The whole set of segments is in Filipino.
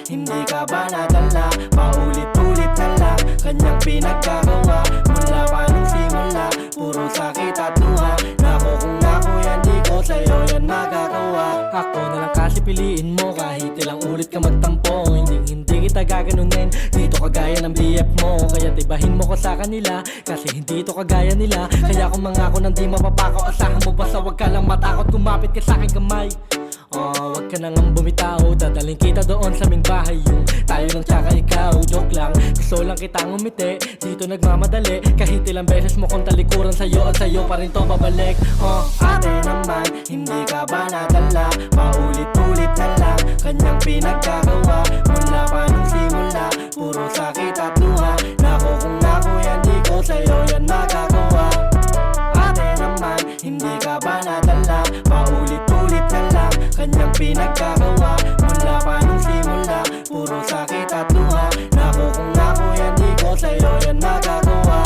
Hindi ka ba nadala? Paulit-ulit na lang kanyang pinagkagawa. Mula pa nung simula, puro sakit at luha. Nako kung ako yan, di ko sa'yo yan magagawa. Ako na lang kasi piliin mo, kahit ilang ulit ka magtampo. Hindi kita gaganunin, dito kagaya ng BF mo. Kaya tibahin mo ko sa kanila, kasi hindi to kagaya nila. Kaya kung mangako nang di mapapakaw, asahan mo basta wag ka lang matakot. Kumapit ka sa aking kamay, wag ka nang bumitaw, dadalhin kita doon sa aming bahay. Yung tayo lang tsaka ikaw, joke lang, gusto lang kitang umiti. Dito nagmamadali, kahit ilang beses mo kong talikuran sa'yo, at sa'yo pa rin to babalik. Ate naman, hindi ka ba nadala? Paulit-ulit na lang kanyang pinagkagawa. Mula pa nung simula, puro sakit at luha. Nako kung ako yan, di ko sa'yo yan magagawa. Ate naman, hindi ka ba nadala? Paulit-ulit na lang kanyang pinagkagawa. Mula pa nung simula, puro sakit at luha. Nako kung ako yan, di ko sa'yo yan magagawa.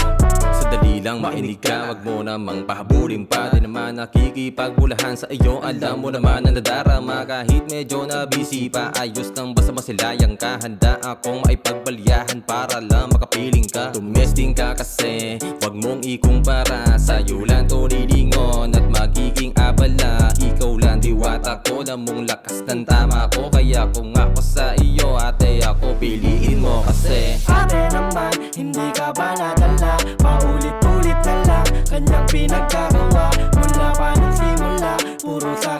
Dali lang mainig ka, wag mo namang pahabulin pa. Di naman nakikipagbulahan sa iyo, alam mo naman na nadarama. Kahit medyo na busy pa, ayos lang basta masilayang ka. Handa akong maipagbalyahan para lang makapiling ka. Tumesting ka kasi, wag mong ikumpara. Sa'yo lang to lilingon at magiging abala. Ikaw lang diwata ko, na mong lakas ng tama ko. Kaya kung ako sa iyo, ate, ako piliin mo kasi. Ate naman, hindi ka ba nadala? Paulit-ulit na lang kanyang pinagkagawa. Mula pa nung simula, puro sa